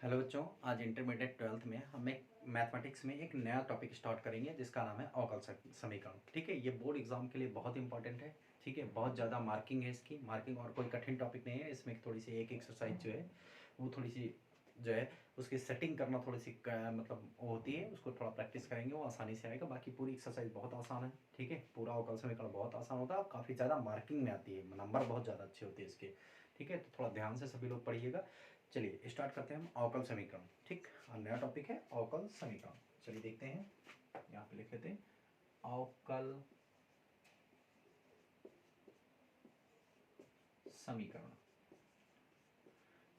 Hello बच्चों, आज intermediate 12th में हम एक मैथमेटिक्स में एक नया टॉपिक स्टार्ट करेंगे जिसका नाम है अवकल समीकरण। ठीक है, ये बोर्ड एग्जाम के लिए बहुत इंपॉर्टेंट है। ठीक है, बहुत ज़्यादा मार्किंग है इसकी। मार्किंग और कोई कठिन टॉपिक नहीं है, इसमें थोड़ी सी एक एक्सरसाइज जो है वो थोड़ी सी जो है उसकी सेटिंग करना थोड़ी सी मतलब वो होती है, उसको थोड़ा प्रैक्टिस करेंगे वो आसानी से आएगा। बाकी पूरी एक्सरसाइज बहुत आसान है। ठीक है, पूरा अवकल समीकरण बहुत आसान होता है और काफ़ी ज़्यादा मार्किंग में आती है, नंबर बहुत ज़्यादा अच्छे होते हैं इसके। ठीक है, तो थोड़ा ध्यान से सभी लोग पढ़िएगा। चलिए स्टार्ट करते हैं हम अवकल समीकरण। ठीक, नया टॉपिक है अवकल समीकरण। चलिए देखते हैं, यहाँ पे लिख लेते हैं अवकल समीकरण।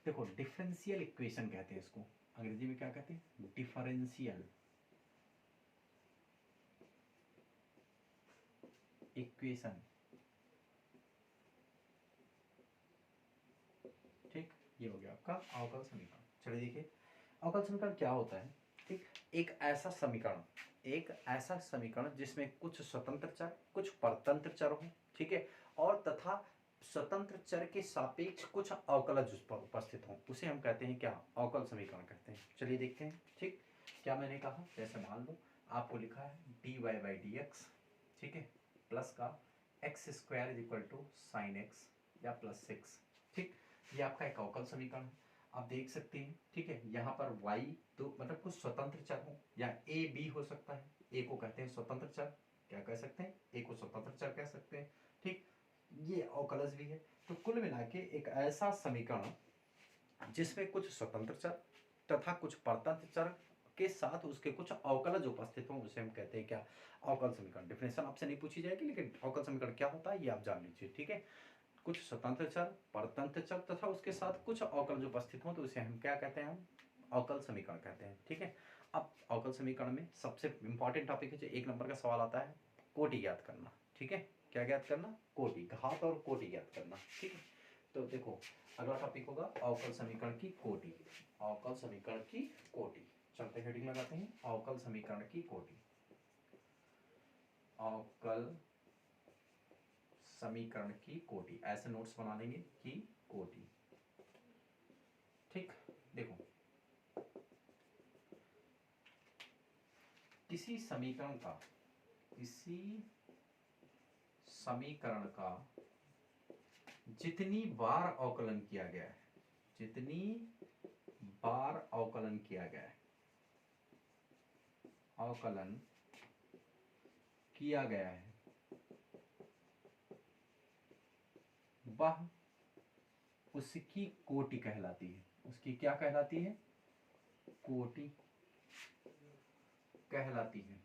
देखो, डिफरेंशियल इक्वेशन कहते हैं इसको, अंग्रेजी में क्या कहते हैं? Differential equation. ठीक, ये हो गया आपका अवकल समीकरण। चलिए देखिए अवकल समीकरण क्या होता है। ठीक, एक ऐसा समीकरण जिसमें कुछ स्वतंत्र चर कुछ परतंत्र चर हो। ठीक है, और तथा स्वतंत्र चर के सापेक्ष कुछ अवकलज उस पर उपस्थित हों, उसे हम कहते हैं क्या? अवकल समीकरण कहते हैं। चलिए देखते हैं। ठीक, क्या मैंने कहा, जैसे मान लो आपको लिखा है dy बाई डी एक्स, ठीक है, प्लस का x square is equal to sine x या प्लस 6। ठीक, ये आपका एक अवकल समीकरण है, आप देख सकते हैं। ठीक है, यहाँ पर y तो मतलब कुछ स्वतंत्र चर हो या a b हो सकता है। a को कहते हैं स्वतंत्र चर, क्या कह सकते हैं? a को स्वतंत्र चर कह सकते हैं। ठीक, ये अवकलज भी है। तो कुल मिला के एक ऐसा समीकरण जिसमें कुछ स्वतंत्र चर तथा कुछ परतंत्र चर के साथ उसके कुछ अवकलज उपस्थित हों, उसे हम कहते हैं क्या? अवकल समीकरण। डिफिनेशन आपसे नहीं पूछी जाएगी, लेकिन अवकल समीकरण क्या होता है ये आप जान लीजिए। ठीक है, कुछ स्वतंत्र चर परतंत्र चर तथा उसके साथ कुछ अवकल उपस्थित हों तो उसे हम क्या कहते हैं? हम अवकल समीकरण कहते हैं। ठीक है, अब अवकल समीकरण में सबसे इंपॉर्टेंट टॉपिक है जो 1 नंबर का सवाल आता है, कोटि ज्ञात करना। ठीक है, क्या ज्ञात करना? कोटि, घात और कोटि ज्ञात करना। ठीक है, तो देखो अगला टॉपिक होगा अवकल समीकरण की कोटि। अवकल समीकरण की कोटि, चलते हेडिंग लगाते हैं अवकल समीकरण की कोटि। अवकल समीकरण की कोटि, ऐसे नोट्स बना लेंगे कि कोटि। ठीक, देखो किसी समीकरण का जितनी बार अवकलन किया गया है, जितनी बार अवकलन किया गया है, अवकलन किया गया है, वह उसकी कोटि कहलाती है। उसकी क्या कहलाती है? कोटि कहलाती है।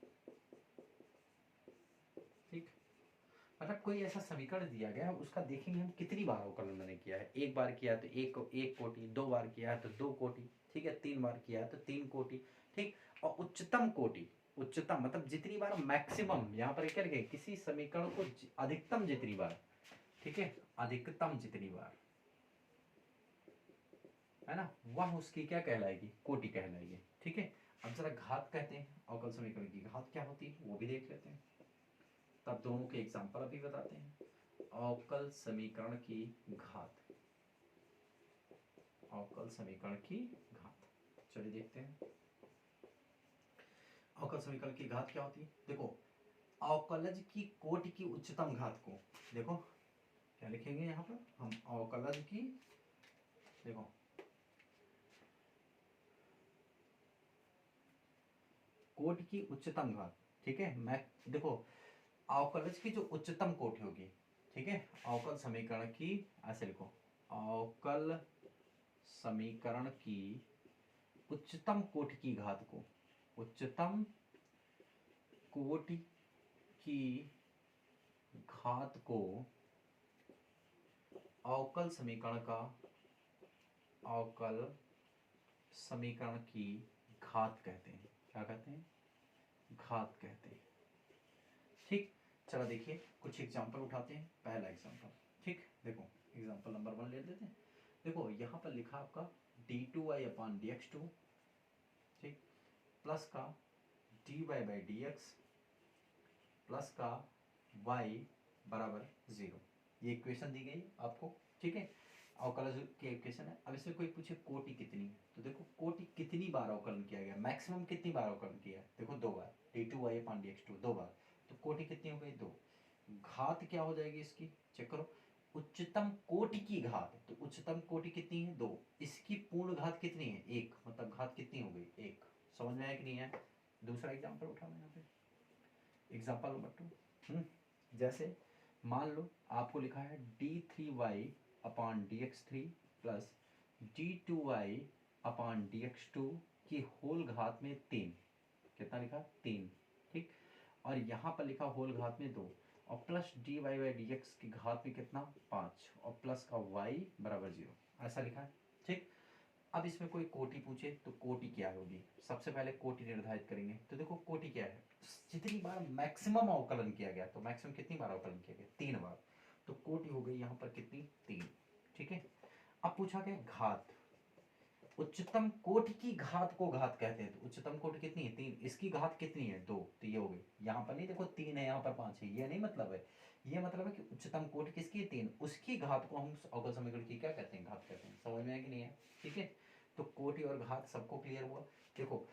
ठीक, मतलब कोई ऐसा समीकरण दिया गया है, उसका देखेंगे हम कितनी बार अवकलन मैंने किया है। एक बार किया है तो एक कोटि, 2 बार किया है तो 2 कोटि, ठीक है, 3 बार किया है तो 3 कोटि। ठीक, और उच्चतम कोटि, उच्चतम मतलब जितनी बार, मैक्सिमम यहाँ पर क्या लिखे, किसी समीकरण को अधिकतम जितनी बार, ठीक है, अधिकतम जितनी बार, है ना, वह उसकी क्या कहलाएगी? कोटि कहलाएगी। ठीक है, अब जरा घात कहते हैं, अवकल समीकरण की घात क्या होती है वो भी देख लेते हैं, तब दोनों के एग्जाम्पल अभी बताते हैं। अवकल समीकरण की घात, अवकल समीकरण की घात, चलिए देखते हैं अवकल समीकरण की घात क्या होती है। देखो अवकलज की कोटि की उच्चतम घात को, देखो क्या लिखेंगे यहाँ पर हम, अवकलज की, देखो कोटि की उच्चतम घात। ठीक है, मैं देखो अवकलज की जो उच्चतम कोटि होगी, ठीक है, अवकल समीकरण की, ऐसे लिखो अवकल समीकरण की उच्चतम कोटि की घात को, उच्चतम कोटि की घात को अवकल समीकरण का, अवकल समीकरण की घात कहते हैं। क्या कहते हैं? घात कहते हैं। ठीक, चलो देखिए कुछ एग्जांपल उठाते हैं। पहला एग्जांपल, ठीक, देखो एग्जांपल नंबर 1 ले लेते हैं। देखो यहाँ पर लिखा आपका d2y अपॉन dx2, ठीक, प्लस का dy by d x plus का y बराबर 0, ये इक्वेशन दी गई आपको। ठीक है, अवकलज की इक्वेशन है। अब इससे कोई पूछे कोटि कितनी है, तो देखो कोटि कितनी बार अवकलन किया गया, मैक्सिमम कितनी बार अवकलन किया है, देखो 2 बार, d2y/dx2 2 बार, तो कोटि कितनी हो गई 2। घात क्या हो जाएगी इसकी, चेक करो, उच्चतम कोटि की घात, तो उच्चतम कोटि कितनी है 2, इसकी पूर्ण घात कितनी है 1, मतलब घात कितनी हो गई 1। समझ में आया कि नहीं है। दूसरा एग्जाम्पल उठाना यहाँ पे, एग्जाम्पल नंबर 2। जैसे मान लो आपको लिखा है d3y/dx3 प्लस d2y/dx2 की होल घात में 3, कितना लिखा 3, ठीक, और यहाँ पर लिखा होल घात में 2, और प्लस dy/dx की घात में कितना 5, और प्लस का y बराबर 0, ऐसा लिखा है, ठीक। अब इसमें कोई कोटि पूछे तो कोटि क्या होगी, सबसे पहले कोटि निर्धारित करेंगे। तो देखो कोटि क्या है, जितनी बार मैक्सिमम अवकलन किया गया, तो मैक्सिमम कितनी बार अवकलन किया गया 3 बार, तो कोटि हो गई यहाँ पर कितनी 3, ठीक है। अब पूछा गया घात, उच्चतम कोटि की घात को घात कहते हैं, तो उच्चतम कोटि कितनी है 3, इसकी घात कितनी है 2, तो ये हो गई, यहाँ पर नहीं देखो 3 है यहाँ पर 5 है, ये नहीं मतलब है, ये मतलब है कि उच्चतम कोटि किसकी है 3, उसकी घात को हम अवकल समीकरण की क्या कहते हैं, घात कहते हैं। समझ में आया कि नहीं है, ठीक है। तो कोटि और घात सबको क्लियर हुआ। देखो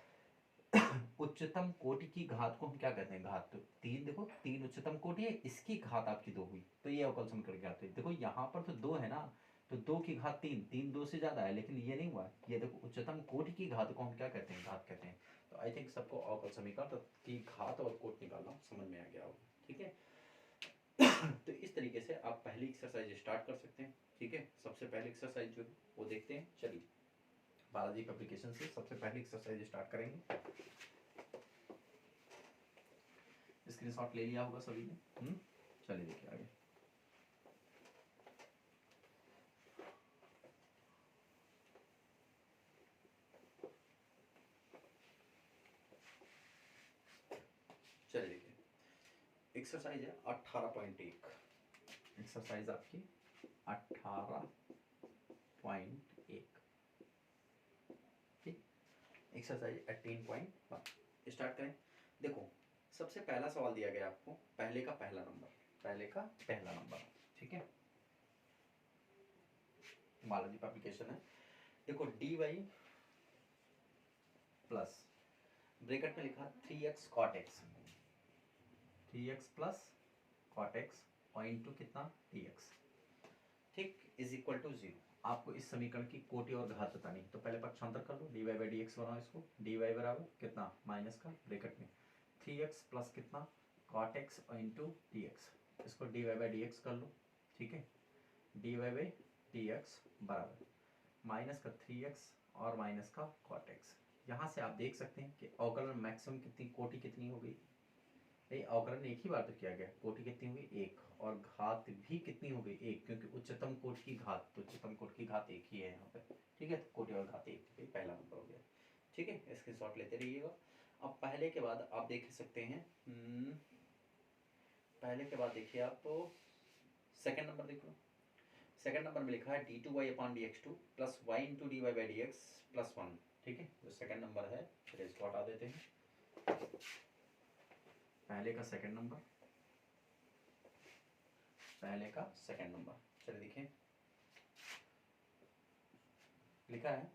उच्चतम कोटि की घात को हम क्या कहते हैं, घात, तो 3, देखो 3 उच्चतम कोटि है, इसकी घात आपकी 2 हुई, तो ये अवकल समीकरण क्या है। देखो यहाँ पर तो 2 है ना, तो 2 की घात 3, 3 2 से ज्यादा है, लेकिन ये नहीं हुआ, ये देखो उच्चतम कोटि की घात को हम क्या कहते हैं, घात कहते हैं। तो आई थिंक सबको अवकल समीकरण की घात और कोट निकालना समझ में आ गया होगा, ठीक है। तो इस तरीके से आप पहली एक्सरसाइज स्टार्ट कर सकते हैं, ठीक है। सबसे पहले एक्सरसाइज जो है वो देखते हैं, चलिए बालाजी एप्लीकेशन से सबसे पहली एक्सरसाइज स्टार्ट करेंगे। स्क्रीनशॉट ले लिया होगा सभी ने, चलिए देखिए आगे। चलिए देखिए, एक्सरसाइज है 18.1, एक्सरसाइज आपकी 18.1, ठीक। एक्सरसाइज 18.1 स्टार्ट करें। देखो सबसे पहला सवाल दिया गया आपको, पहले का पहला नंबर, पहले का पहला नंबर, ठीक है। बालाजी एप्लीकेशन है, देखो dy प्लस ब्रैकेट में लिखा 3x cot x, 3x plus cot x और इंटू कितना dx, ठीक, इज इक्वल टू 0। आपको इस समीकरण की कोटि और घात बतानी है, तो पहले पक्षांतर कर लो, dy/dx बनाओ इसको, dy बराबर कितना माइनस का ब्रैकेट में 3x प्लस कितना cot x और इंटू dx, इसको dy/dx कर लो, ठीक है। dy/dx बराबर माइनस का 3x और माइनस का cot x। यहाँ से आप देख सकते हैं कि अवकलन मैक्सिमम कितनी, कोटि कितनी हो गई, नहीं अवकलन एक ही बार तो किया गया, कोटि कितनी हो गई 1, और घात भी कितनी हो गई 1, क्योंकि उच्चतम कोटि की घात, तो उच्चतम कोटि की घात 1 ही है यहाँ पे, ठीक है। तो कोटि और घात 1, पहला नंबर हो गया, ठीक है। स्क्रीनशॉट लेते रहिएगा। अब पहले के बाद आप देख सकते हैं, पहले के बाद देखिए आप तो सेकंड नंबर देख लो। सेकंड नंबर में लिखा है d2y/dx2 plus y into dy/dx plus 1, ठीक है। जो सेकंड नंबर है चलिए इसको हटा देते हैं। पहले का सेकंड नंबर, पहले का सेकंड नंबर, चलिए देखिए लिखा है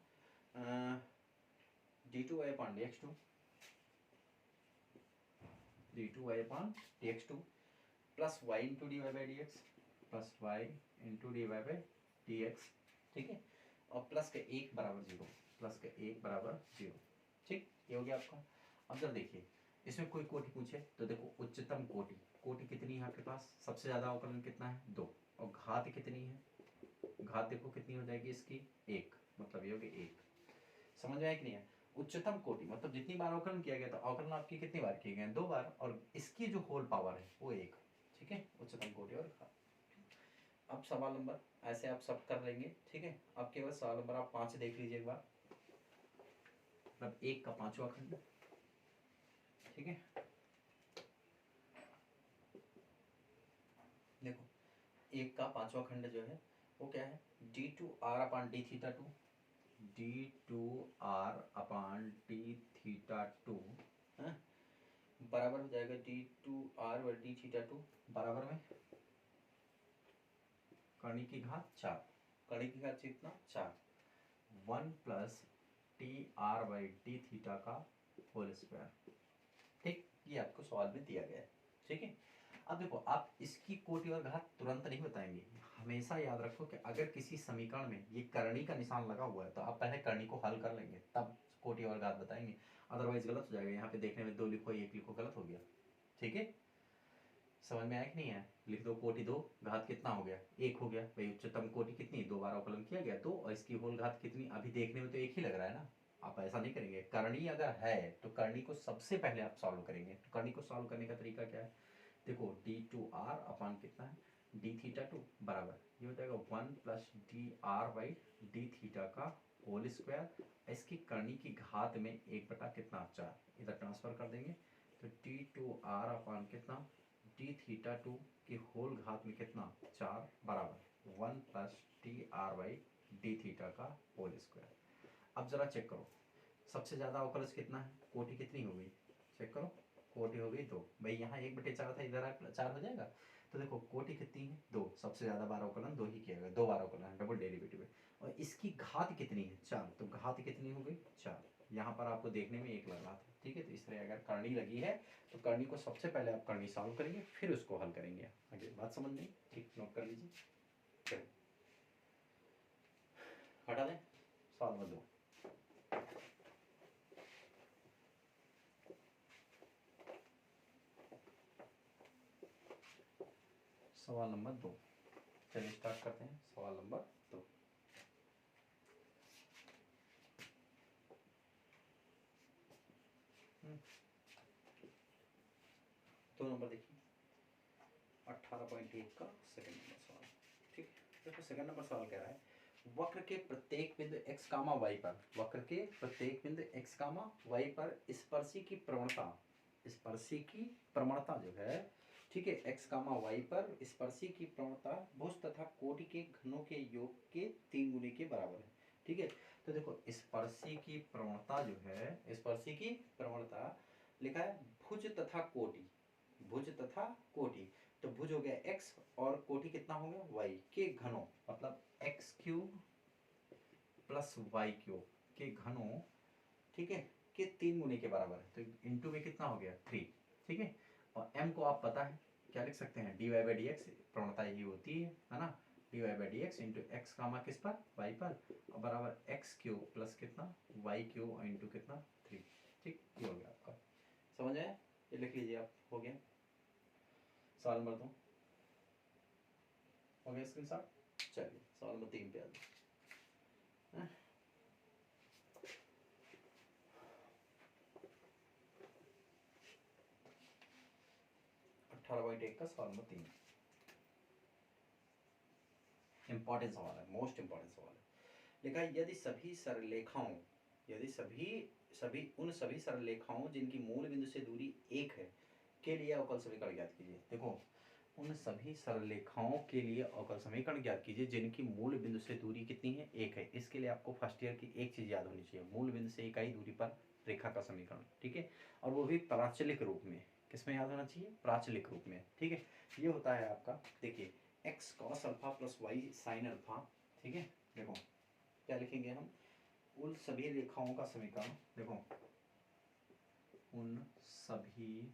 d2y/dx2 plus y into dy/dx plus y into dy/dx, ठीक है, और प्लस के 1 बराबर 0, प्लस के 1 बराबर 0, ठीक, ये हो गया आपका। अब जब देखिए इसमें कोई कोटि पूछे तो देखो उच्चतम कोटि, कोटि कितनी है आपके पास, सबसे ज़्यादा अवकलन कितना है 2, और घात कितनी है, घात देखो कितनी हो जाएगी इसकी 1, मतलब ये हो गई 1। समझ में आया कि नहीं है। उच्चतम कोटि मतलब जितनी बार अवकलन किया गया, तो अवकलन आपकी कितनी बार किए गए 2 बार, और इसकी जो होल पावर है वो 1, ठीक है, उच्चतम कोटि और घात। अब सवाल नंबर ऐसे आप सब कर लेंगे, ठीक है। अब केवल सवाल नंबर आप 5 देख लीजिए एक बार, मतलब 1 का 5वां खंड, ठीक है। देखो 1 का 5वां खंड जो है वो क्या है, d2r/d2 d2r/d2 बराबर हो जाएगा d2r/d2 बराबर में कर्ण की घात 4, कर्ण की घात कितना 4, 1 प्लस TR/d थीटा का होल स्क्वायर। ठीक, ये आपको सवाल में दिया गया है। ठीक है, अब देखो आप इसकी कोटि और घात तुरंत नहीं बताएंगे। हमेशा याद रखो कि अगर किसी समीकरण में ये करनी का निशान लगा हुआ है तो आप पहले करनी को हल कर लेंगे तब कोटि और घात बताएंगे, अदरवाइज गलत हो जाएगा। यहाँ पे देखने में 2 लिखो 1 लिखो, गलत हो गया। ठीक है, समझ में आया कि नहीं है? लिख दो कोटि 2 घात कितना हो गया 1 हो गया। भाई उच्चतम कोटि कितनी, 2 बार अवकलन किया गया 2, और इसकी होल घात कितनी, अभी देखने में तो 1 ही लग रहा है ना। आप ऐसा नहीं करेंगे, करनी अगर है तो करनी को सबसे पहले आप सॉल्व करेंगे। तो करनी को सॉल्व करने का तरीका क्या है, देखो d2r अपान कितना है d थीटा 2 बराबर ये हो जाएगा 1 प्लस dr/d थीटा का होल स्क्वायर। इसकी करनी की घात में 1 बटा कितना 4 इधर ट्रांसफर कर देंगे तो d2r अपान कितना d थीटा 2 की होल घात में कितना 4 बराबर 1 प्लस dr/d थीटा का होल स्क्वायर। अब जरा चेक करो सबसे ज़्यादा अवकलज कितना है, कोटि कितनी हो गई, चेक करो। कोटि हो गई 2, भाई यहाँ 1/4 था, इधर 4 हो जाएगा। तो देखो कोटि कितनी है 2, सबसे ज़्यादा बार अवकलन 2 ही किया गया, 2 बार अवकलन डबल डेरिवेटिव है। और इसकी घात कितनी है 4, तो घात कितनी हो गई 4। यहाँ पर आपको देखने में 1 लग रहा था। ठीक है, तो इस तरह अगर करनी लगी है तो करनी को सबसे पहले आप करनी सॉल्व करेंगे फिर उसको हल करेंगे। आगे बात समझ नहीं, ठीक, नोट कर लीजिए। चलो हटा दें, सवाल नंबर 2। सवाल नंबर 2, चलिए स्टार्ट करते हैं। सवाल नंबर 2, दो नंबर देखिए 18.1 का सेकंड नंबर सवाल। ठीक है, देखो सेकंड नंबर सवाल कह रहा है वक्र के प्रत्येक बिंदु x कामा y पर, वक्र के प्रत्येक बिंदु x कामा y पर स्पर्शी की प्रवणता, स्पर्शी की प्रवणता जो है, ठीक है, x कामा y पर स्पर्शी की प्रवणता भुज तथा कोटि के घनों के योग के 3 गुने के बराबर है। ठीक है, तो देखो स्पर्शी की प्रवणता जो है, स्पर्शी की प्रवणता लिखा है भुज तथा कोटि, भुज तथा कोटि, तो भुज हो गया x और कोटि कितना हो गया y के घनों, मतलब x cube plus y cube के घनों, ठीक है, के 3 गुने के बराबर है। तो इंटू में कितना हो गया 3। ठीक है, और m को आप पता है क्या लिख सकते हैं, dy/dx, प्रवणता यही होती है ना, dy/dx इंटू एक्स कामा किस पर y पर, और बराबर एक्स क्यूब प्लस कितना वाई क्यूब इंटू कितना 3। ठीक, ये हो गया आपका, समझ आया, ये लिख लीजिए आप, हो गया। सवाल नंबर 2 हो गया स्क्रीनशॉट। चलिए सवाल नंबर 3 पे आ जाए। 18.1 का सवाल नंबर 3, इंपॉर्टेंट सवाल है, मोस्ट इंपॉर्टेंट सवाल है। लिखा है यदि सभी सरलरेखाओं, यदि उन सभी सरलरेखाओं जिनकी मूल बिंदु से दूरी 1 है के लिए अवकल समीकरण ज्ञात कीजिए। देखो उन सभी सरलरेखाओं के लिए अवकल समीकरण ज्ञात कीजिए जिनकी मूल बिंदु से दूरी कितनी है 1 है। इसके लिए आपको फर्स्ट ईयर की एक चीज़ याद होनी चाहिए, मूल बिंदु से इकाई दूरी पर रेखा का समीकरण। ठीक है, और वो भी प्राचलिक रूप में, किसमें याद होना चाहिए, प्राचलिक रूप में। ठीक है, ये होता है आपका, देखिए x cos alpha plus y sine alpha. ठीक है, देखो क्या लिखेंगे हम, उन सभी रेखाओं का समीकरण, देखो उन सभी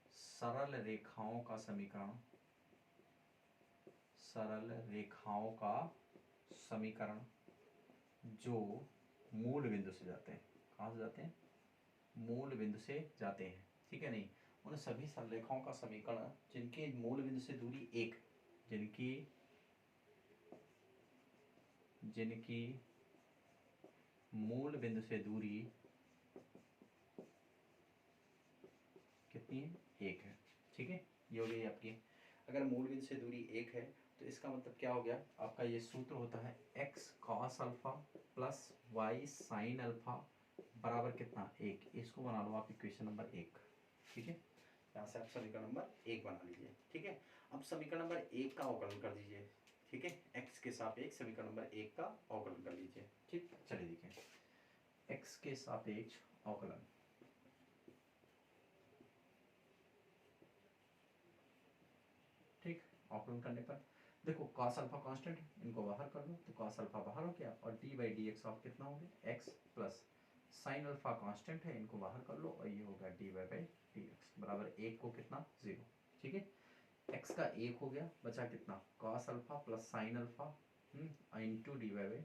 सरल रेखाओं का समीकरण, सरल रेखाओं का समीकरण जो मूल बिंदु से जाते हैं, कहाँ से जाते हैं, मूल बिंदु से जाते हैं। ठीक है, नहीं, उन सभी सरलरेखाओं का समीकरण जिनके मूल बिंदु से दूरी 1, जिनकी मूल बिंदु से दूरी कितनी है 1 है। ठीक है, ये हो गई आपकी, अगर मूल बिंदु से दूरी 1 है तो इसका मतलब क्या हो गया आपका, ये सूत्र होता है x cos alpha plus y sine alpha बराबर कितना 1। इसको बना लो आप इक्वेशन नंबर 1। ठीक है, यहाँ से आप समीकरण नंबर 1 बना लीजिए। ठीक है, अब समीकरण नंबर 1 का अवकलन कर दीजिए। ठीक है, एक्स के सापेक्ष समीकरण नंबर 1 का अवकलन कर लीजिए। ठीक, चलिए देखिए एक्स के सापेक्ष अवकलन, ठीक, अवकलन करने पर देखो cos अल्फा कांस्टेंट है, इनको बाहर कर लो तो cos अल्फा बाहर हो गया और d by d x of कितना हो गया x plus sine alpha constant है, इनको बाहर कर लो और ये होगा D by by d x बराबर एक को कितना 0। ठीक है, x का एक हो गया, बचा कितना cos alpha plus sign alpha into D by by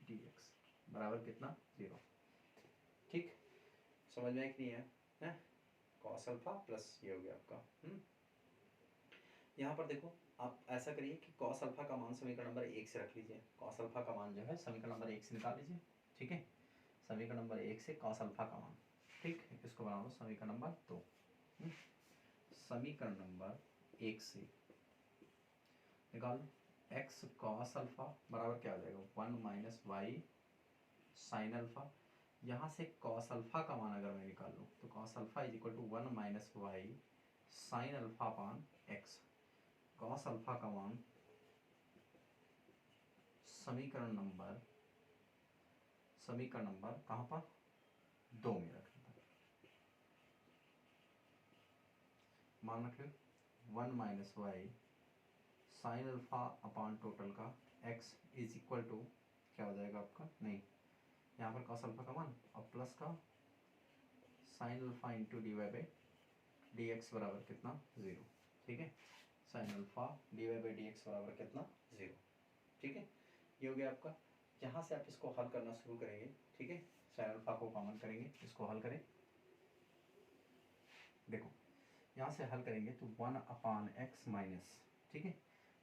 d x बराबर कितना 0। ठीक, समझ में कि नहीं है? cos अल्फा प्लस ये हो गया आपका यहाँ पर देखो आप ऐसा करिए कि cos अल्फा का मान समीकरण नंबर 1 से रख लीजिए। cos अल्फा का मान जो है समीकरण नंबर 1 से निकाल लीजिए। ठीक है, समीकरण नंबर 1 से cos अल्फा का मान, ठीक, इसको बना लो समीकरण नंबर 2। समीकरण नंबर 1 से निकाल लो x cos अल्फा बराबर क्या हो जाएगा 1 माइनस वाई साइन अल्फा। यहाँ से cos अल्फा का मान अगर मैं निकाल लूँ तो cos अल्फा is equal to 1 minus y sine alpha upon x. cos अल्फा का मान समीकरण नंबर कहाँ पर 2 में रख लेता मान रख लो 1 minus y sine alpha upon total का x इज इक्वल टू क्या हो जाएगा आपका, नहीं यहाँ पर cos अल्फा का मान और प्लस का sine alpha into d y by d x बराबर कितना 0। ठीक है, sine alpha d y by d x बराबर कितना 0। ठीक है, ये हो गया आपका। यहाँ से आप इसको हल करना शुरू करेंगे। ठीक है, साइन अल्फा को कॉमन करेंगे, इसको हल करें। देखो यहाँ से हल करेंगे तो 1 अपान एक्स माइनस, ठीक है,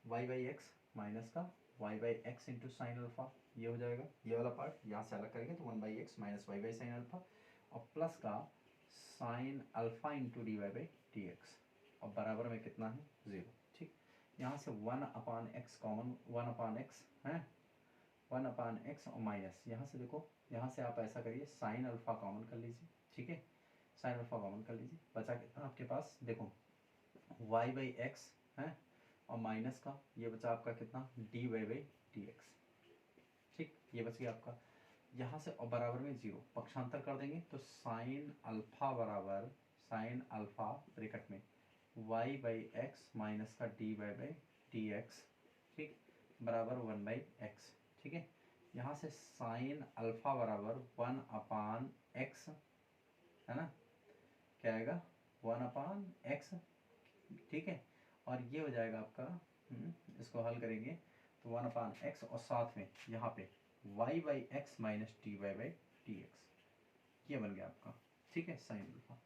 वाई बाई एक्स माइनस का y by x into sine alpha, ये हो जाएगा ये वाला पार्ट। यहाँ से अलग करेंगे तो 1 by x minus y by sine alpha और प्लस का sine alpha into d y by d x और बराबर में कितना है 0। ठीक, यहाँ से 1 upon x common, 1 upon x है 1 अपान एक्स और माइनस यहाँ से देखो, यहाँ से आप ऐसा करिए साइन अल्फा कॉमन कर लीजिए। ठीक है, साइन अल्फा कॉमन कर लीजिए, बचा कितना आपके पास देखो वाई बाई एक्स है और माइनस का ये बचा आपका कितना d y by d x. ठीक, ये बच गया आपका। यहाँ से और बराबर में 0 पक्षांतर कर देंगे तो साइन अल्फा बराबर साइन अल्फा ब्रैकेट में वाई बाई एक्स माइनस का d y by d x, ठीक, बराबर 1 बाई एक्स। ठीक है, यहाँ से साइन अल्फा बराबर 1 अपान एक्स है ना, क्या आएगा 1 अपान एक्स। ठीक है, और ये हो जाएगा आपका इसको हल करेंगे तो 1 अपान एक्स और साथ में यहाँ पे y by x minus d y by d x, ये बन गया आपका। ठीक है, साइन अल्फा।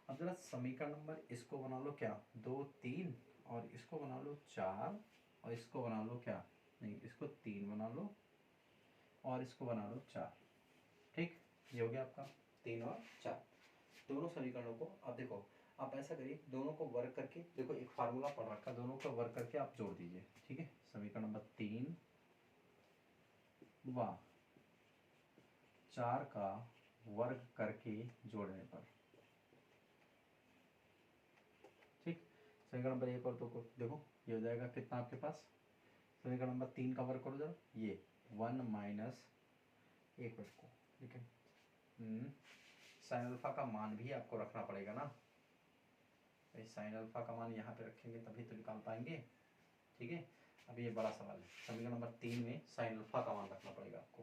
अब जरा समीकरण नंबर इसको बना लो क्या 2 3 और इसको बना लो 4 और इसको बना लो क्या, नहीं इसको 3 बना लो और इसको बना लो 4। ठीक, ये हो गया आपका 3 और 4 दोनों समीकरणों को। अब देखो आप ऐसा करिए दोनों को वर्क करके, देखो एक फार्मूला पढ़ रखा, दोनों को वर्क करके आप जोड़ दीजिए। ठीक है, समीकरण नंबर 3 व 4 का वर्ग करके जोड़ने पर, ठीक, समीकरण नंबर 1 और 2 को देखो ये हो जाएगा कितना आपके पास, समीकरण नंबर 3 का वर्ग करो जरा, ये 1 माइनस एक को, ठीक है, साइन अल्फा का मान भी आपको रखना पड़ेगा ना, साइन अल्फा का मान यहाँ पे रखेंगे तभी तो निकाल पाएंगे। ठीक है, अब ये बड़ा सवाल है, समीकरण नंबर 3 में साइन अल्फा का मान रखना पड़ेगा आपको।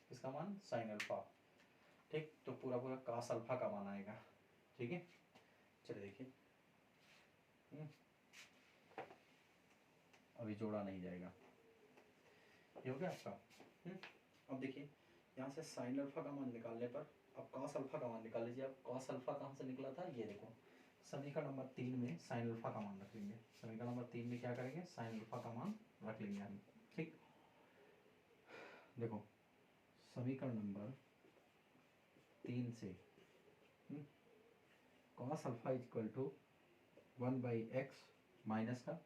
किसका मान, साइन अल्फा। ठीक, तो पूरा पूरा कास अल्फा का मान आएगा। ठीक है, चलिए देखिए अभी जोड़ा नहीं जाएगा, ये हो गया आपका। अब देखिए यहाँ से साइन अल्फा का मान निकालने पर अब कॉस अल्फा का मान निकाल लीजिए। अब कॉस अल्फा कहाँ से निकला था, ये देखो समीकरण नंबर 3 में साइन अल्फा का मान रख लेंगे। समीकरण नंबर 3 में क्या करेंगे, साइन अल्फा का मान रख लेंगे हम। ठीक, देखो समीकरण नंबर 3 से cos alpha is equal to 1 by x minus का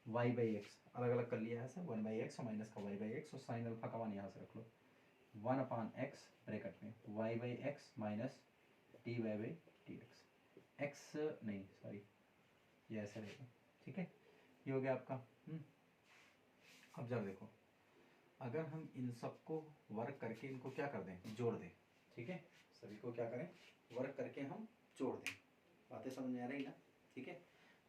वाई बाई एक्स, अलग अलग कर लिया है ऐसे, 1 बाई एक्स और माइनस का वाई बाई एक्स और साइन अल्फा का मान यहाँ से रख लो 1 अपान एक्स ब्रैकेट में y by x minus d y by d x, x नहीं सॉरी ये ऐसे रहेगा। ठीक है, ये हो गया आपका। अब जरा देखो अगर हम इन सबको वर्क करके इनको क्या कर दें, जोड़ दें। ठीक है, सभी को क्या करें, वर्क करके हम जोड़ दें। बातें समझ में आ रही ना। ठीक है,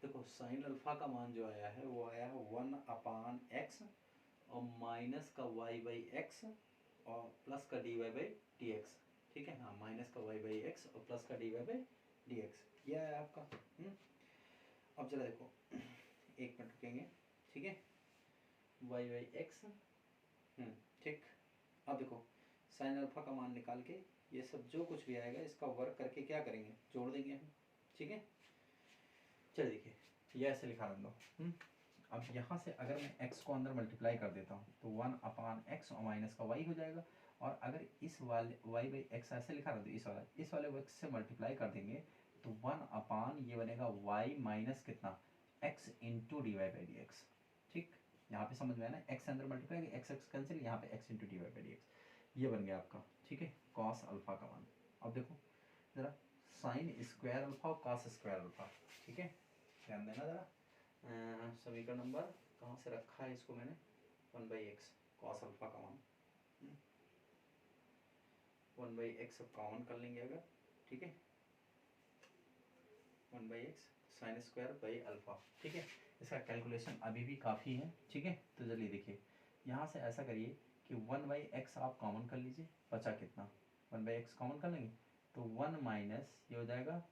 देखो साइन अल्फा का मान जो आया है वो आया है 1/x और माइनस का y/x और प्लस का dy/dx। ठीक है, हाँ, माइनस का y/x और प्लस का dy/dx, ये है आपका। अब चलो देखो, एक मिनट रुकेंगे, ठीक है, y/x, ठीक। अब देखो साइन अल्फा का मान निकाल के ये सब जो कुछ भी आएगा इसका वर्क करके क्या करेंगे, जोड़ देंगे हम, ठीक है। चलिए देखिए, ये ऐसे लिखा रख लो। अब यहाँ से अगर मैं x को अंदर मल्टीप्लाई कर देता हूँ तो 1/x और माइनस का y हो जाएगा। और अगर इस वाले y/x ऐसे लिखा रख दो, इस वाले x से मल्टीप्लाई कर देंगे तो 1/ ये बनेगा y माइनस कितना, x इंटू dy/dx। ठीक, यहाँ पे समझ में आया ना, x अंदर मल्टीप्लाई, x कैंसिल, यहाँ पे x इंटू dy/dx, ये बन गया आपका, ठीक है, कॉस अल्फा का मान। अब देखो जरा, साइन स्क्वायर अल्फा और कॉस स्क्वायर अल्फा, ठीक है, ध्यान देना जरा। समीकरण नंबर कहाँ से रखा है इसको मैंने, 1/x कॉस अल्फा का मान, 1/x कॉमन कर लेंगे अगर, ठीक है, 1/x sine square by alpha, ठीक है। इसका कैलकुलेशन अभी भी काफ़ी है, ठीक है। तो चलिए देखिए, यहाँ से ऐसा करिए कि 1/x आप कॉमन कर लीजिए, बचा कितना, 1/x कॉमन कर लेंगे तो 1 माइनस ये हो जाएगा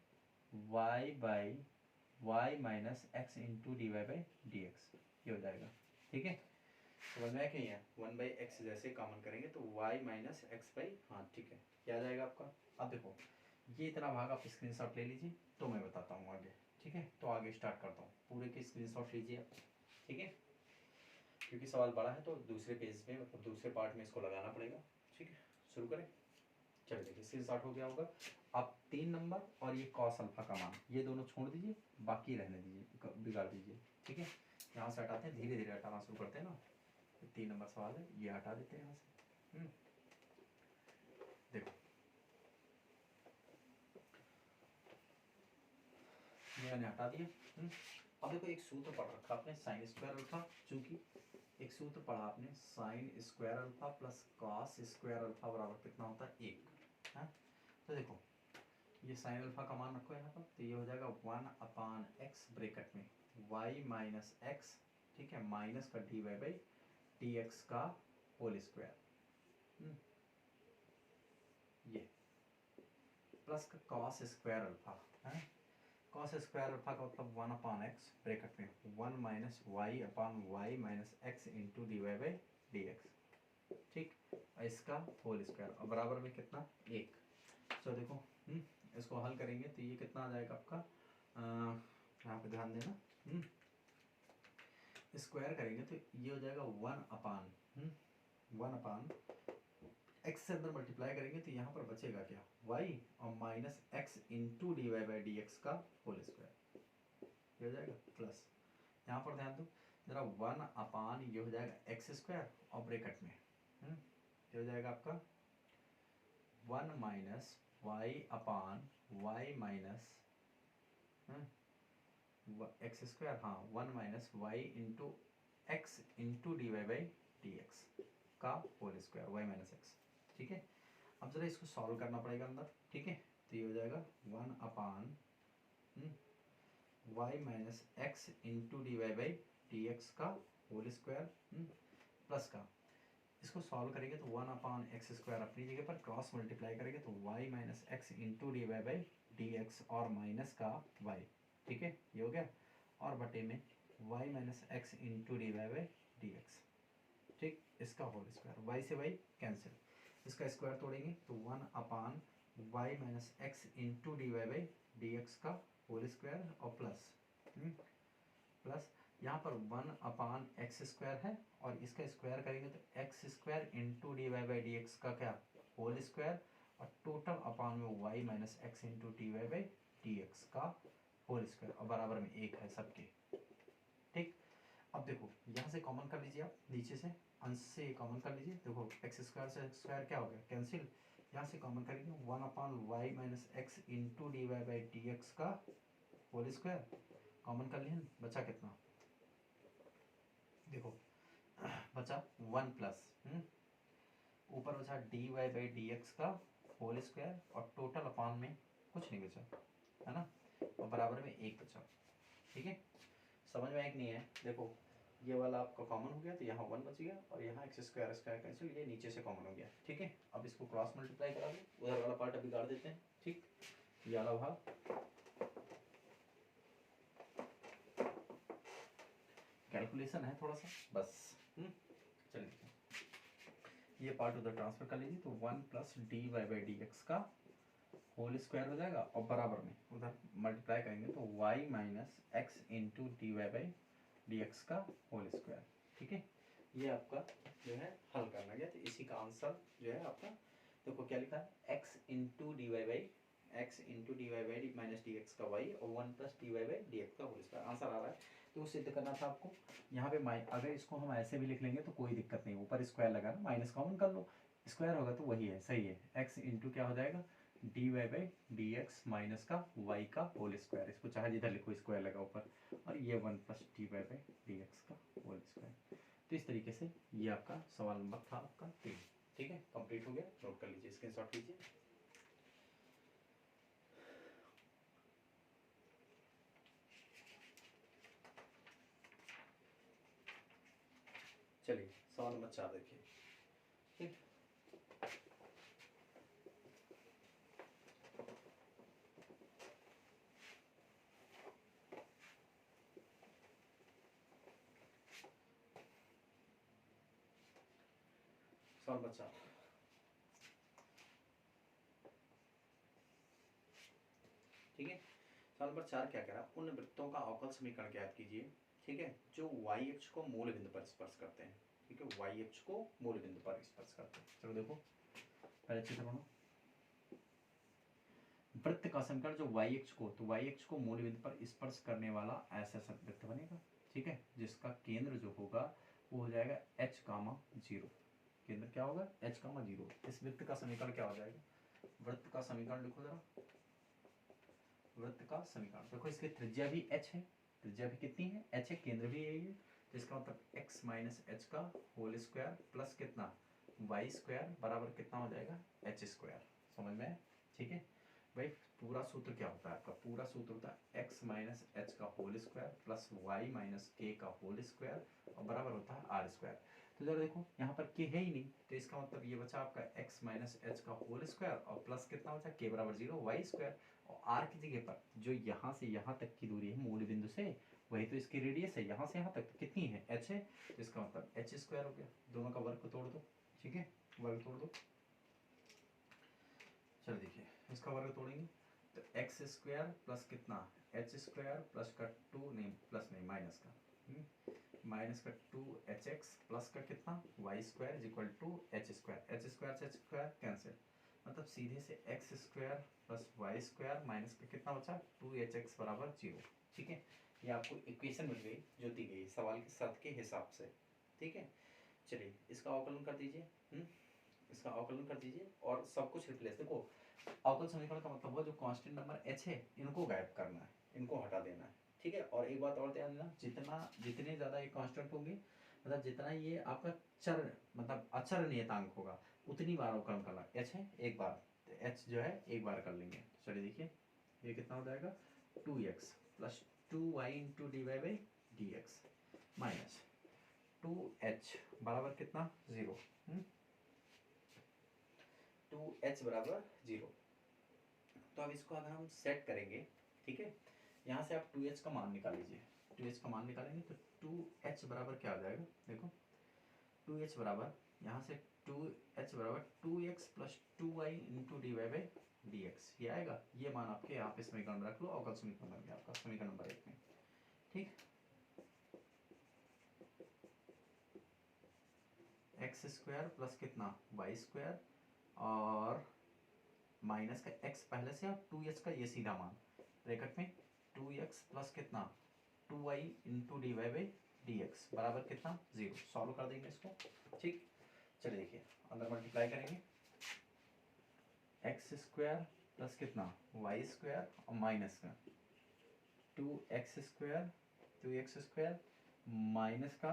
y minus x into dy/dx, ये हो जाएगा, ठीक है। समझ में आया कि नहीं है, 1/x जैसे कॉमन करेंगे तो y माइनस एक्स बाई, हाँ ठीक है, क्या आ जाएगा आपका। अब देखो ये इतना भाग आप स्क्रीनशॉट ले लीजिए तो मैं बताता हूँ आगे, ठीक है। तो आगे स्टार्ट करता हूँ, पूरे के स्क्रीनशॉट लीजिए आप, ठीक है, क्योंकि सवाल बड़ा है तो दूसरे पेज में, मतलब दूसरे पार्ट में इसको लगाना पड़ेगा, ठीक है। शुरू करें, चलिए देखिए, स्क्रीनशॉट हो गया होगा। आप 3 नंबर और ये कॉस अल्फा का मान, ये दोनों छोड़ दीजिए, बाकी रहने दीजिए, बिगाड़ दीजिए, ठीक है। यहाँ से हटाते हैं, धीरे धीरे हटाना शुरू करते हैं ना। 3 नंबर सवाल है, ये हटा देते हैं यहाँ से। देखो ये मैंने हटा दिया। अब देखो एक सूत्र पढ़ रखा आपने, साइन स्क्वायर अल्फा, चूंकि एक सूत्र पढ़ा आपने, sine square alpha plus cos square alpha बराबर कितना होता है, 1 है। तो देखो ये साइन अल्फा का मान रखो यहाँ पर, तो ये हो जाएगा 1/x ब्रैकेट में y माइनस एक्स, ठीक है, माइनस का dy/dx का होल स्क्वायर, ये प्लस का कॉस स्क्वायर अल्फा है। कॉस स्क्वायर अल्फा का मतलब 1/x ब्रैकेट में 1 minus y/y minus x into dy/dx, ठीक, और इसका होल स्क्वायर, और बराबर में कितना, 1। तो देखो इसको हल करेंगे तो ये कितना आ जाएगा आपका, यहाँ पे ध्यान देना, स्क्वायर करेंगे तो ये हो जाएगा 1/1 x से अंदर मल्टीप्लाई करेंगे तो यहाँ पर बचेगा क्या, y और माइनस x इंटू dy/dx का होल स्क्वायर, ये हो जाएगा प्लस, यहाँ पर ध्यान दो जरा, 1/, ये हो जाएगा x स्क्वायर और ब्रैकेट में ये हो जाएगा आपका 1 minus y/y minus x square, हाँ, 1 minus y into x into dy/dx का whole square, y minus x, ठीक है। अब जरा इसको सॉल्व करना पड़ेगा अंदर, ठीक है। तो ये हो जाएगा 1/y minus x into dy/dx का होल स्क्वायर प्लस का, इसको सॉल्व करेंगे तो 1/x स्क्वायर अपनी जगह पर, क्रॉस मल्टीप्लाई करेंगे तो y minus x into dy/dx और माइनस का y, ठीक है, ये हो गया, और बटे में y minus x into dy/dx, ठीक, इसका होल स्क्वायर, y से y कैंसिल, इसका स्क्वायर तोड़ेंगे तो 1/y minus x into dy/dx का होल स्क्वायर और प्लस प्लस यहाँ पर 1/x स्क्वायर है और इसका स्क्वायर करेंगे तो x स्क्वायर इंटू dy/dx का क्या, होल स्क्वायर, और टोटल अपान में y minus x into dy/dx का होल स्क्वायर, और बराबर में 1 है सबके, ठीक। अब देखो यहाँ से कॉमन कर लीजिए, आप नीचे से अंश से कॉमन कर लीजिए, देखो x स्क्वायर से स्क्वायर क्या हो गया, कैंसिल, यहाँ से कॉमन करेंगे 1/y minus x into dy/dx का होल स्क्वायर, कॉमन कर लिए, बचा कितना, देखो बचा 1 प्लस ऊपर बचा dy/dx का होल स्क्वायर और टोटल अपान में कुछ नहीं बचा, है ना, और बराबर में 1 बचा, ठीक है, समझ में आया कि नहीं है? देखो ये वाला आपका कॉमन हो गया तो यहाँ 1 बच गया और यहाँ एक्स स्क्वायर स्क्वायर कैंसिल, ये नीचे से कॉमन हो गया। ठीक है, अब इसको क्रॉस मल्टीप्लाई करा दो, उधर वाला पार्ट अभी गाड़ देते हैं। ठीक, ये वाला भाग कैलकुलेशन है थोड़ा सा बस। चलिए ये पार्ट उधर ट्रांसफर कर लीजिए, तो 1 plus d y by d x का होल स्क्वायर हो जाएगा और बराबर में उधर मल्टीप्लाई करेंगे तो y minus x into d y by d x का होल स्क्वायर। ठीक है, ये आपका जो है हल करना गया, तो इसी का आंसर जो है आपका देखो क्या लिखा है, x into d y by x into d y by d minus d x का y और 1 plus d y by d x का होल स्क्वायर आंसर आ रहा है। तो सिद्ध करना था आपको यहाँ पे अगर इसको हम ऐसे भी लिख लेंगे तो कोई दिक्कत नहीं, ऊपर स्क्वायर लगा माइनस कॉमन कर लो, स्क्वायर होगा तो वही है, सही है। x इंटू क्या हो जाएगा, d y by d x minus का वाई का होल स्क्वायर, इसको चाहे जिधर लिखो स्क्वायर लगा ऊपर, और ये 1 plus d y by d x का होल स्क्वायर। तो इस तरीके से ये आपका सवाल नंबर था आपका 3। ठीक है, कंप्लीट हो गया, नोट कर लीजिए, स्क्रीनशॉट लीजिए। चलिए सवाल नंबर 4 देखिए। ठीक, सवाल नंबर 4। ठीक है, सवाल नंबर 4 क्या कह रहा है, उन वृत्तों का अवकल समीकरण ज्ञात कीजिए। ठीक है, जो y अक्ष को मूल बिंदु पर स्पर्श करते हैं। ठीक है, y अक्ष को मूल बिंदु पर स्पर्श करते हैं। चलो देखो पहले चित्र बनो, वृत्त का समीकरण जो y अक्ष को, तो y अक्ष को मूल बिंदु पर स्पर्श करने वाला ऐसा वृत्त बनेगा। ठीक है, जिसका केंद्र जो होगा वो हो जाएगा h कामा 0। केंद्र क्या होगा, h कामा 0। इस वृत्त का समीकरण क्या हो जाएगा, वृत्त का समीकरण लिखो जरा, वृत्त का समीकरण देखो, इसकी त्रिज्या भी h है, त्रिज्या भी कितनी है, h है, केंद्र भी यही है, तो इसका मतलब x माइनस एच का होल स्क्वायर प्लस कितना y स्क्वायर बराबर कितना हो जाएगा, h स्क्वायर। समझ में? ठीक है भाई, पूरा सूत्र क्या होता है आपका, पूरा सूत्र होता है x माइनस एच का whole square plus y minus k का होल स्क्वायर और बराबर होता है आर स्क्वायर। तो जरा देखो यहाँ पर k है ही नहीं, तो इसका मतलब ये बचा आपका x माइनस एच का होल स्क्वायर और प्लस कितना बचा, k बराबर 0 y स्क्वायर, और r की जगह पर जो यहाँ से यहाँ तक की दूरी है मूल बिंदु से, वही तो इसकी रेडियस है, यहाँ से यहाँ तक कितनी है, h है, तो इसका मतलब h स्क्वायर हो गया। दोनों का वर्ग को तोड़ दो। ठीक है, वर्ग तोड़ दो। चलो देखिए इसका वर्ग तोड़ेंगे तो एक्स स्क्वायर प्लस कितना, एच स्क्वायर प्लस का 2 नहीं, प्लस नहीं माइनस का, माइनस का 2hx प्लस का कितना y square is equal to h square, h square से एच स्क्वायर कैंसिल, मतलब सीधे से x square plus y square minus का कितना बचा 2hx बराबर 0। ठीक है, ये आपको इक्वेशन मिल गई जो दी गई सवाल के शर्त के हिसाब से। ठीक है, चलिए इसका अवकलन कर दीजिए, इसका अवकलन कर दीजिए और सब कुछ रिप्लेस। देखो अवकल समीकरण का मतलब हुआ जो कांस्टेंट नंबर h है इनको गायब करना है, इनको हटा देना है। ठीक है, और एक बात और ध्यान देना, जितने ज़्यादा ये कांस्टेंट होंगे, मतलब जितना ये आपका चर मतलब अचर नियतांक होगा, उतनी बार अवकलन करना। h है एक बार, तो h जो है एक बार कर लेंगे। चलिए देखिए ये कितना हो जाएगा, 2x plus 2y into d y by d x minus 2h बराबर कितना 0, 2h बराबर 0। तो अब इसको अगर हम सेट करेंगे, ठीक है, यहाँ से आप 2h का मान निकाल लीजिए, 2h का मान निकालेंगे तो 2h बराबर क्या आ जाएगा, देखो 2h बराबर यहाँ से 2h बराबर 2x plus 2y into d y by d x, ये आएगा। ये मान आपके यहाँ पे समीकरण में रख लो, अवकल समीकरण बन गया आपका समीकरण नंबर 1 में। ठीक, एक्स स्क्वायर प्लस कितना वाई स्क्वायर और माइनस का x पहले से और 2h का ये सीधा मान ब्रैकेट में 2x प्लस कितना 2y into d y by d x बराबर कितना 0। सॉल्व कर देंगे इसको। ठीक, चलिए देखिए अंदर मल्टीप्लाई करेंगे, एक्स स्क्वायर प्लस कितना वाई स्क्वायर और माइनस का 2x स्क्वायर माइनस का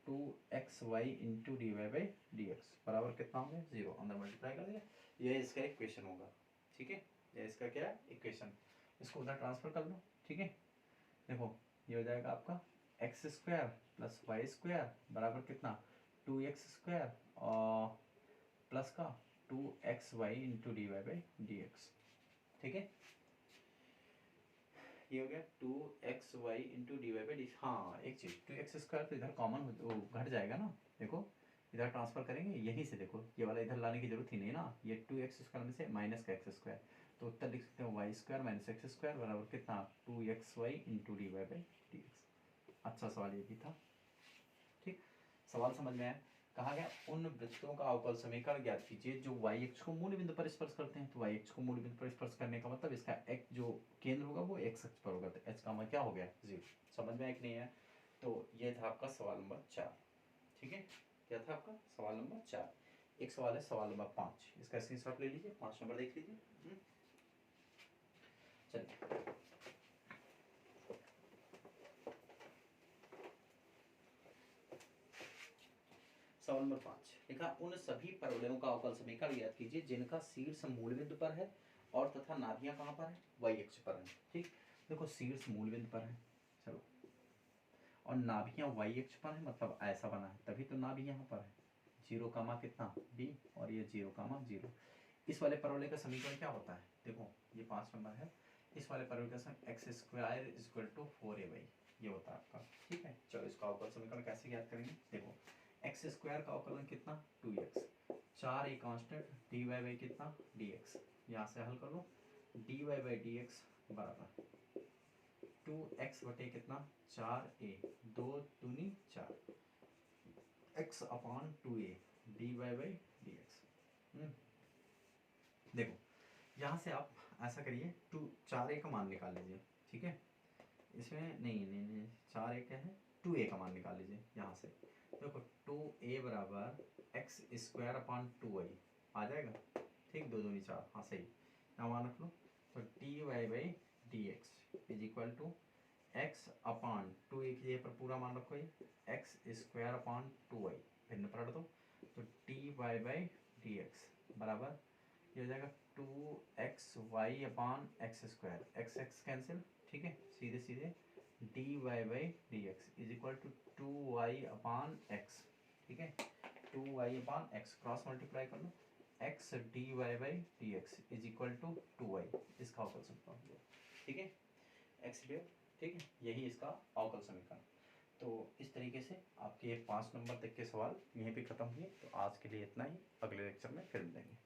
2xy into d y by d x बराबर कितना होंगे 0। अंदर मल्टीप्लाई कर दिया, ये इसका इक्वेशन होगा। ठीक है, ये इसका क्या है इक्वेशन, इसको उधर ट्रांसफर कर लो। ठीक है, देखो ये हो जाएगा आपका x square plus y square बराबर कितना 2x² और प्लस का 2xy into d y by d x. ठीक है, ये हो गया 2xy into d y by d. हाँ एक चीज़ 2x² तो इधर कॉमन घट जाएगा ना, देखो इधर ट्रांसफर करेंगे यहीं से, देखो ये वाला इधर लाने की जरूरत ही नहीं ना, ये 2x² में से माइनस का x², तो उत्तर लिख सकते हैं y² माइनस x² बराबर कितना 2xy into d y by d x. अच्छा सवाल ये भी था। ठीक, सवाल समझ में आया। कहा गया उन वृत्तों का अवकल समीकरण ज्ञात कीजिए जो y अक्ष को मूल बिंदु पर स्पर्श करते हैं। तो y अक्ष को मूल बिंदु पर स्पर्श करने का मतलब इसका एक जो केंद्र होगा वो x अक्ष पर होगा, तो h का मान क्या हो गया 0। समझ में आया कि नहीं है? तो ये था आपका सवाल नंबर 4। ठीक है, क्या था आपका सवाल नंबर 4। एक सवाल है सवाल नंबर 5, इसका स्क्रीनशॉट ले लीजिए, 5 नंबर देख लीजिए। चलिए सवाल नंबर 5 लिखा उन सभी परवलयों का अवकल समीकरण याद कीजिए जिनका शीर्ष मूल बिंदु पर है और तथा नाभियां कहाँ पर है y अक्ष पर है। ठीक, देखो शीर्ष मूल बिंदु पर है, चलो, और नाभियां y अक्ष पर है, मतलब ऐसा बना है तभी तो नाभि यहाँ पर है। 0 कामा कितना b और ये 0 कामा 0। इस वाले परवलय का समीकरण क्या होता है, देखो ये 5 नंबर है, इस वाले परवलय का समीकरण x² = 4ay ये होता है आपका। ठीक है, चलो इसका अवकल समीकरण कैसे ज्ञात करेंगे, देखो x² का अवकलन कितना 2x, 4a constant dy by कितना dx, यहाँ से हल कर लो dy बाई dx बराबर 2x बटे कितना 4a 2 दूनी 4 x upon 2a dy by dx। देखो यहाँ से आप ऐसा करिए 4a का मान निकाल लीजिए। ठीक है, इसमें नहीं 4a क्या है 2a का मान निकाल लीजिए यहाँ से। देखो 2a बराबर x² अपॉन 2i आ जाएगा। ठीक, 2 दूनी 4, हाँ सही, यहाँ मान रख लो। तो dy by dx is equal to x upon 2a की जगह पर पूरा मान रखो, ये x² अपॉन 2i भिन्न पलट दो, तो dy बाई dx बराबर ये हो जाएगा 2xy upon x², x cancel. ठीक है, सीधे सीधे dy by dx is equal to 2y upon x। ठीक है, 2y upon x cross multiply कर लो, x dy by dx is equal to 2y, इसका अवकल समीकरण। ठीक है, x dy, ठीक है, यही इसका अवकल समीकरण। तो इस तरीके से आपके 5 नंबर तक के सवाल यहीं पे ख़त्म हुए। तो आज के लिए इतना ही, अगले लेक्चर में फिर मिलेंगे।